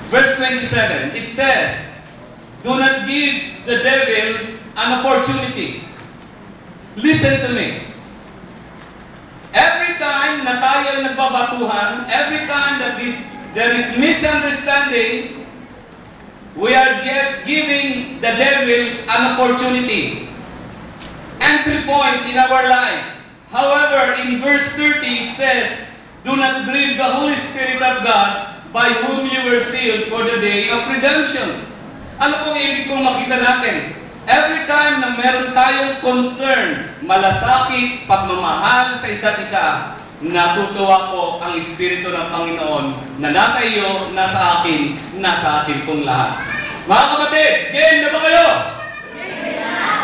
Verse 27, it says, do not give the devil an opportunity. Listen to me. Every time na tayo nagbabatuhan, every time that there is misunderstanding, we are giving the devil an opportunity. Entry point in our life. However, in verse 30, it says, do not grieve the Holy Spirit of God, by whom you were sealed for the day of redemption. Ano pong ibig kong makita natin? Every time na meron tayong concern, malasakit, pagmamahal sa isa't isa, natutuwa ko ang Espiritu ng Panginoon na nasa iyo, nasa akin, nasa atin pong lahat. Mga kapatid, game na ba kayo?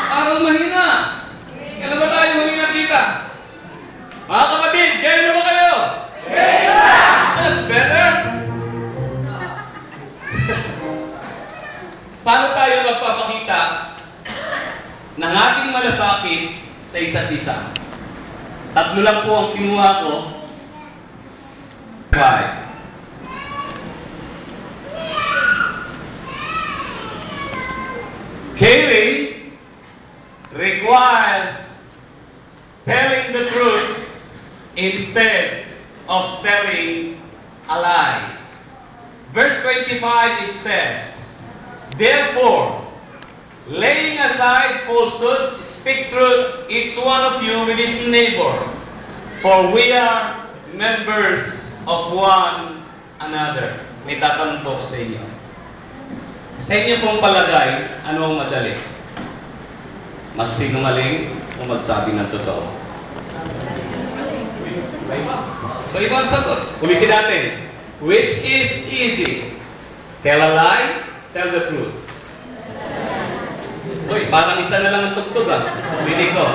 Parang mahina. Kailan ba tayo humina kita? Mga kapatid, game na ba kayo? Game na! That's better. Paano tayo magpapakita ng ating malasakit sa isa't isa? Tatlo lang po ang kinuha ko. 5. Caring requires telling the truth instead of telling a lie. Verse 25, it says, therefore, laying aside falsehood, speak truth, each one of you with his neighbor, for we are members of one another. May tatanong po ko sa inyo. Sa inyo pong palagay, ano ang madali? Magsinungaling o magsabi ng totoo? So, ibang sagot. Ulitin natin. Which is easy? Tell a lie? Tell the truth. Uy, parang isa na lang ang tugtog ah. Ulitin ko.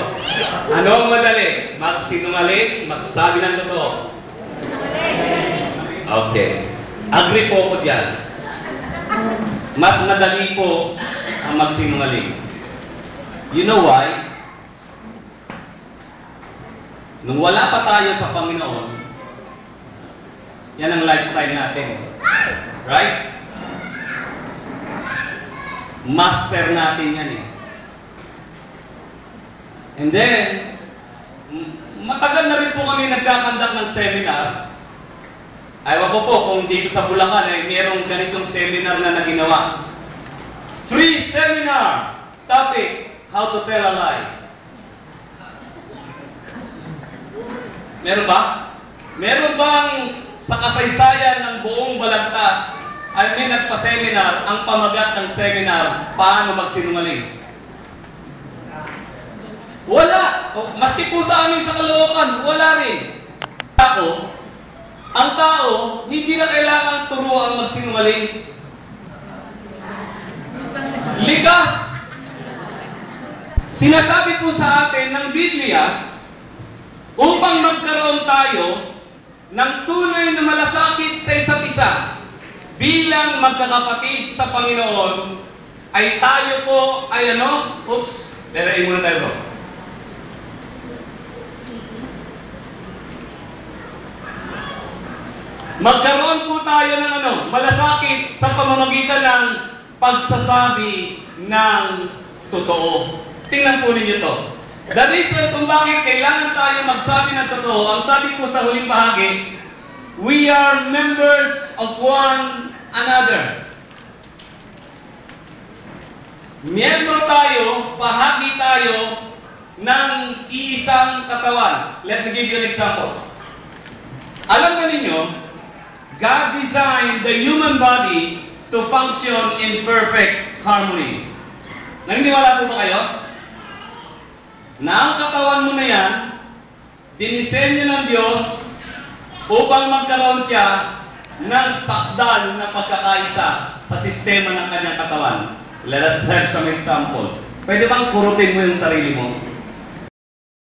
Ano ang madali? Magsinungaling, magsabi ng totoo. Okay. Agree po ako dyan. Mas madali po ang magsinungaling. You know why? Nung wala pa tayo sa Panginoon, yan ang lifestyle natin. Right? Master natin yan eh. And then, matagal na rin po kami nagkakandak ng seminar. Ayaw ko po kung dito sa Bulacan ay mayroong ganitong seminar na naginawa. Free seminar! Topic, how to tell a lie. Meron ba? Meron bang sa kasaysayan ng buong balagtas ay may nagpa-seminar, ang pamagat ng seminar, paano magsinungaling? Wala! Maski po sa amin sa Caloocan, wala rin. Ang tao, hindi na kailangan turuan magsinungaling. Likas! Sinasabi po sa atin ng Biblia, upang magkaroon tayo ng tunay na malasakit sa isa't isa, bilang magkakapatid sa Panginoon, ay tayo po ay ano? Oops, lerain muna tayo bro. Magkaroon po tayo ng ano? Malasakit sa pamamagitan ng pagsasabi ng totoo. Tingnan po ninyo to. The reason kung bakit kailangan tayo magsabi ng totoo, ang sabi po sa huling bahagi, we are members of one another. Miyembro tayo, bahagi tayo ng iisang katawan. Let me give you an example. Alam ba ninyo, God designed the human body to function in perfect harmony. Naniniwala po ba kayo? Na ang katawan mo na yan, dinisenyo ng Diyos upang magkaroon siya ng sakdal na pagkakaisa sa sistema ng kanyang katawan. Let us have some example. Pwede bang kurutin mo yung sarili mo?